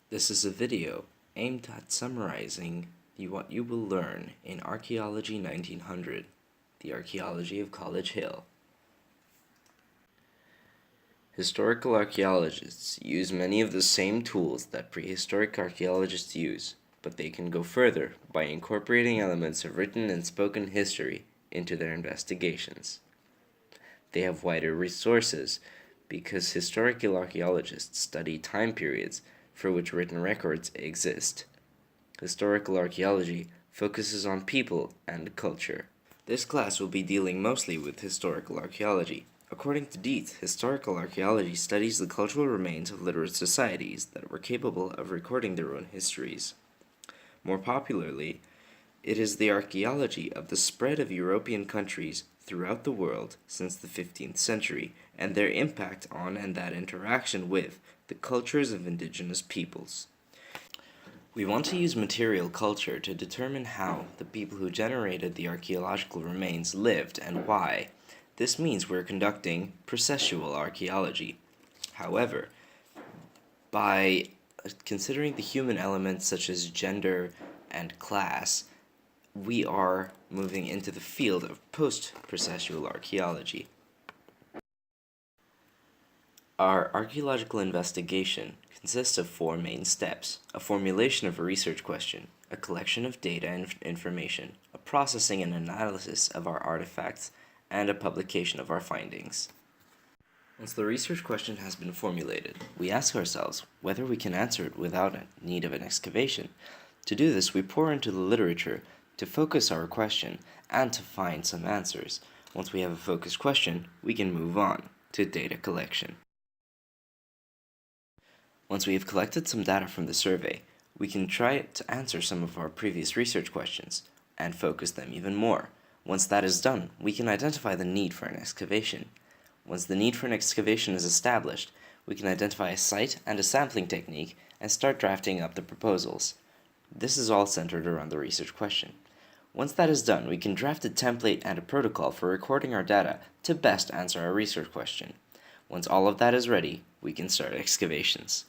This is a video aimed at summarizing what you will learn in Archaeology 1900, the archaeology of College Hill. Historical archaeologists use many of the same tools that prehistoric archaeologists use, but they can go further by incorporating elements of written and spoken history into their investigations. They have wider resources because historical archaeologists study time periods for which written records exist. Historical archaeology focuses on people and culture. This class will be dealing mostly with historical archaeology. According to Dietz, historical archaeology studies the cultural remains of literate societies that were capable of recording their own histories. More popularly, it is the archaeology of the spread of European countries throughout the world since the 15th century and their impact on and that interaction with the cultures of indigenous peoples. We want to use material culture to determine how the people who generated the archaeological remains lived and why. This means we're conducting processual archaeology. However, by considering the human elements such as gender and class, we are moving into the field of post-processual archaeology. Our archaeological investigation consists of four main steps: a formulation of a research question, a collection of data and information, a processing and analysis of our artifacts, and a publication of our findings. Once the research question has been formulated, we ask ourselves whether we can answer it without need of an excavation. To do this, we pour into the literature to focus our question and to find some answers. Once we have a focused question, we can move on to data collection. Once we have collected some data from the survey, we can try to answer some of our previous research questions and focus them even more. Once that is done, we can identify the need for an excavation. Once the need for an excavation is established, we can identify a site and a sampling technique and start drafting up the proposals. This is all centered around the research question. Once that is done, we can draft a template and a protocol for recording our data to best answer our research question. Once all of that is ready, we can start excavations.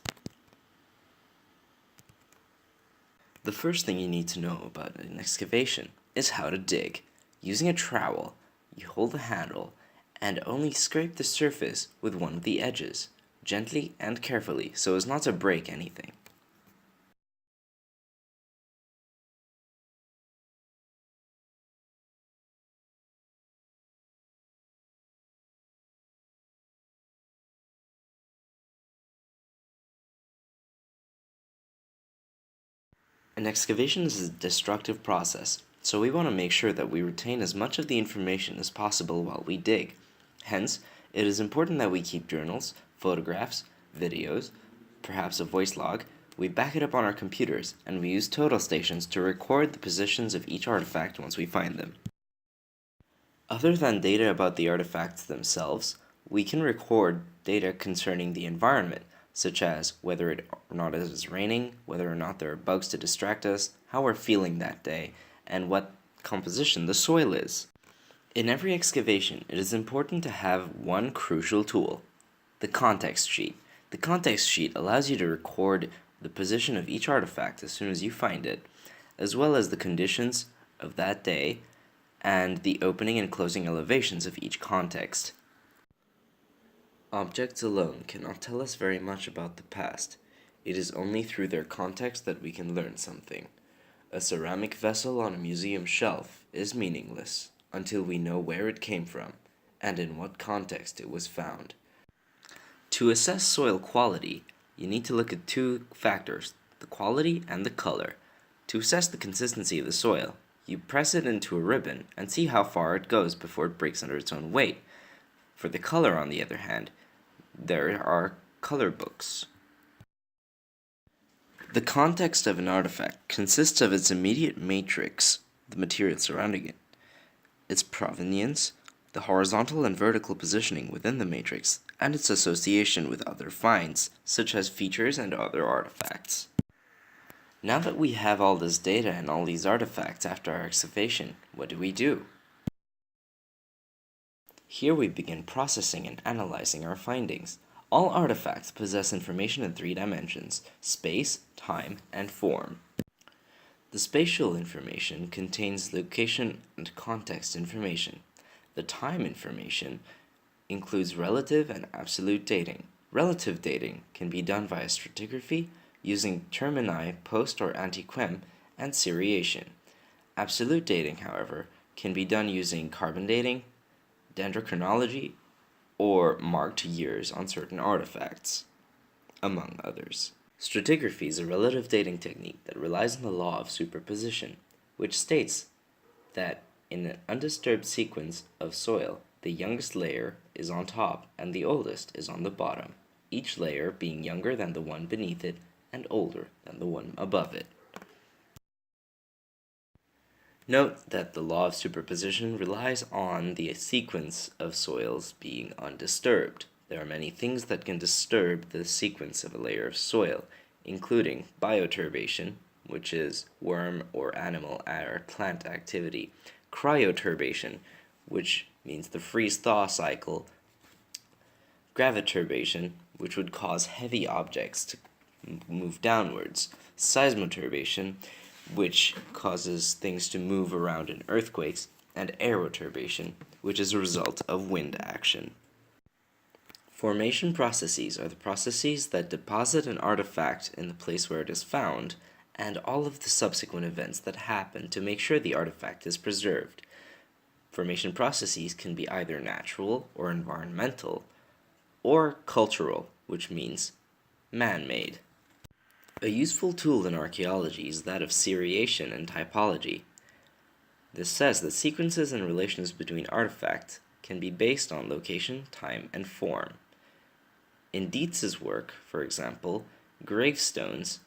The first thing you need to know about an excavation is how to dig. Using a trowel, you hold the handle and only scrape the surface with one of the edges, gently and carefully so as not to break anything. An excavation is a destructive process, so we want to make sure that we retain as much of the information as possible while we dig. Hence, it is important that we keep journals, photographs, videos, perhaps a voice log. We back it up on our computers, and we use total stations to record the positions of each artifact once we find them. Other than data about the artifacts themselves, we can record data concerning the environment, such as whether or not it is raining, whether or not there are bugs to distract us, how we're feeling that day, and what composition the soil is. In every excavation, it is important to have one crucial tool: the context sheet. The context sheet allows you to record the position of each artifact as soon as you find it, as well as the conditions of that day and the opening and closing elevations of each context. Objects alone cannot tell us very much about the past. It is only through their context that we can learn something. A ceramic vessel on a museum shelf is meaningless until we know where it came from and in what context it was found. To assess soil quality, you need to look at two factors: the quality and the color. To assess the consistency of the soil, you press it into a ribbon and see how far it goes before it breaks under its own weight. For the color, on the other hand, there are color books. The context of an artifact consists of its immediate matrix, the material surrounding it, its provenance, the horizontal and vertical positioning within the matrix, and its association with other finds, such as features and other artifacts. Now that we have all this data and all these artifacts after our excavation, what do? Here we begin processing and analyzing our findings. All artifacts possess information in three dimensions: space, time, and form. The spatial information contains location and context information. The time information includes relative and absolute dating. Relative dating can be done via stratigraphy using termini post or antiquem and seriation. Absolute dating, however, can be done using carbon dating, dendrochronology, or marked years on certain artifacts, among others. Stratigraphy is a relative dating technique that relies on the law of superposition, which states that in an undisturbed sequence of soil, the youngest layer is on top and the oldest is on the bottom, each layer being younger than the one beneath it and older than the one above it. Note that the law of superposition relies on the sequence of soils being undisturbed. There are many things that can disturb the sequence of a layer of soil, including bioturbation, which is worm or animal or plant activity, cryoturbation, which means the freeze-thaw cycle, graviturbation, which would cause heavy objects to move downwards, seismoturbation, which causes things to move around in earthquakes, and aeroturbation, which is a result of wind action. Formation processes are the processes that deposit an artifact in the place where it is found, and all of the subsequent events that happen to make sure the artifact is preserved. Formation processes can be either natural or environmental, or cultural, which means man-made. A useful tool in archaeology is that of seriation and typology. This says that sequences and relations between artifacts can be based on location, time, and form. In Dietz's work, for example, gravestones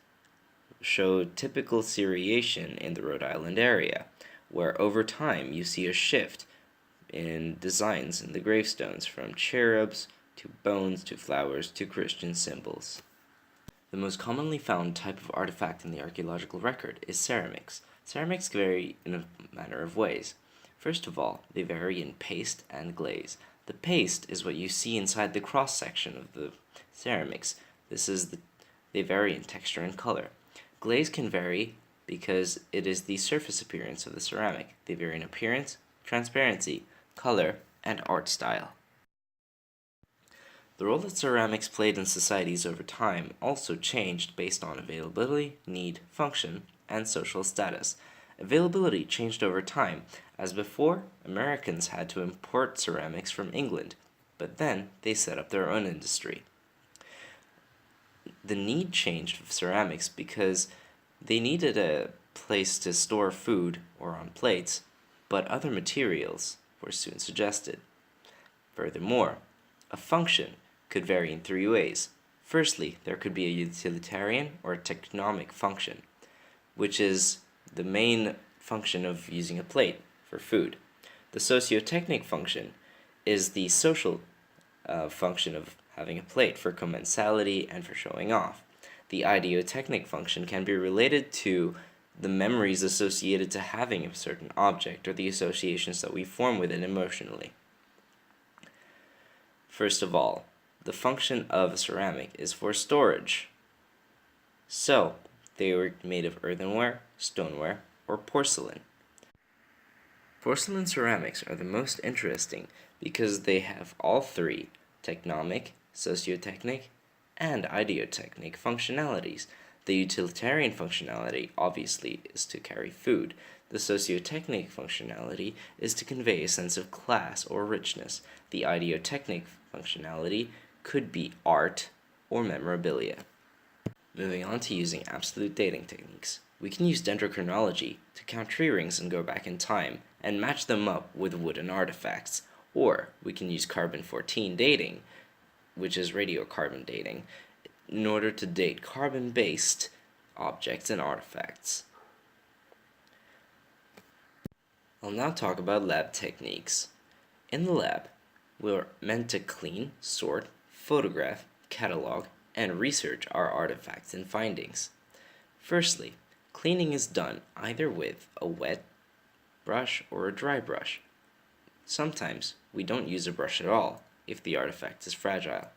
show typical seriation in the Rhode Island area, where over time you see a shift in designs in the gravestones from cherubs to bones to flowers to Christian symbols. The most commonly found type of artifact in the archaeological record is ceramics. Ceramics vary in a manner of ways. First of all, they vary in paste and glaze. The paste is what you see inside the cross-section of the ceramics. They vary in texture and color. Glaze can vary because it is the surface appearance of the ceramic. They vary in appearance, transparency, color, and art style. The role that ceramics played in societies over time also changed based on availability, need, function, and social status. Availability changed over time, as before, Americans had to import ceramics from England, but then they set up their own industry. The need changed for ceramics because they needed a place to store food or on plates, but other materials were soon suggested. Furthermore, a function could vary in three ways. Firstly, there could be a utilitarian or a technomic function, which is the main function of using a plate for food. The sociotechnic function is the social function of having a plate for commensality and for showing off. The ideotechnic function can be related to the memories associated to having a certain object or the associations that we form with it emotionally. First of all, the function of a ceramic is for storage. So, they were made of earthenware, stoneware, or porcelain. Porcelain ceramics are the most interesting because they have all three: technomic, sociotechnic, and ideotechnic functionalities. The utilitarian functionality, obviously, is to carry food. The sociotechnic functionality is to convey a sense of class or richness. The ideotechnic functionality could be art or memorabilia. Moving on to using absolute dating techniques. We can use dendrochronology to count tree rings and go back in time and match them up with wooden artifacts. Or we can use carbon-14 dating, which is radiocarbon dating, in order to date carbon-based objects and artifacts. I'll now talk about lab techniques. In the lab, we're meant to clean, sort, photograph, catalog, and research our artifacts and findings. Firstly, cleaning is done either with a wet brush or a dry brush. Sometimes we don't use a brush at all if the artifact is fragile.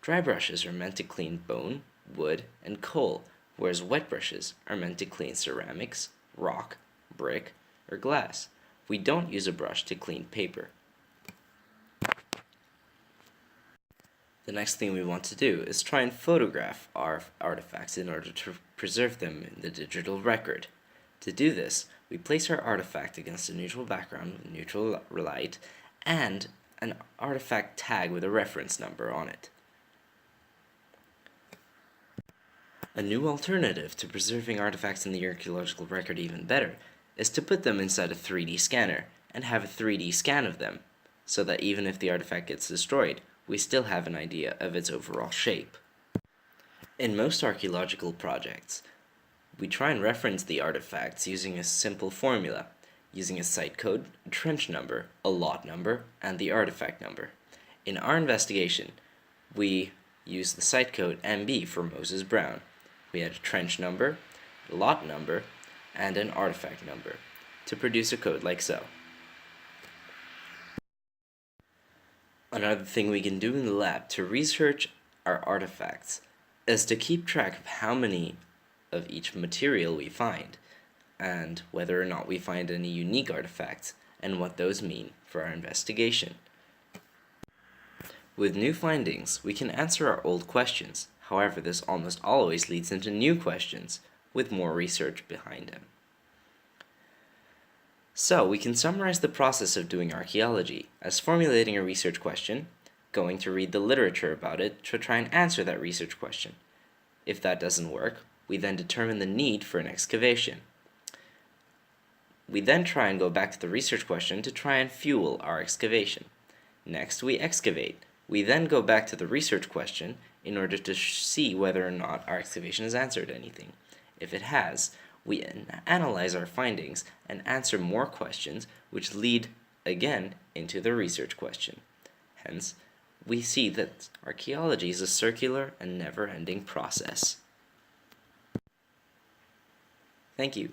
Dry brushes are meant to clean bone, wood, and coal, whereas wet brushes are meant to clean ceramics, rock, brick, or glass. We don't use a brush to clean paper. The next thing we want to do is try and photograph our artifacts in order to preserve them in the digital record. To do this, we place our artifact against a neutral background with neutral light and an artifact tag with a reference number on it. A new alternative to preserving artifacts in the archaeological record even better is to put them inside a 3D scanner and have a 3D scan of them, so that even if the artifact gets destroyed, we still have an idea of its overall shape. In most archaeological projects, we try and reference the artifacts using a simple formula, using a site code, a trench number, a lot number, and the artifact number. In our investigation, we used the site code MB for Moses Brown. We had a trench number, a lot number, and an artifact number to produce a code like so. Another thing we can do in the lab to research our artifacts is to keep track of how many of each material we find, and whether or not we find any unique artifacts, and what those mean for our investigation. With new findings, we can answer our old questions. However, this almost always leads into new questions, with more research behind them. So, we can summarize the process of doing archaeology as formulating a research question, going to read the literature about it to try and answer that research question. If that doesn't work, we then determine the need for an excavation. We then try and go back to the research question to try and fuel our excavation. Next, we excavate. We then go back to the research question in order to see whether or not our excavation has answered anything. If it has, we analyze our findings and answer more questions, which lead, again, into the research question. Hence, we see that archaeology is a circular and never-ending process. Thank you.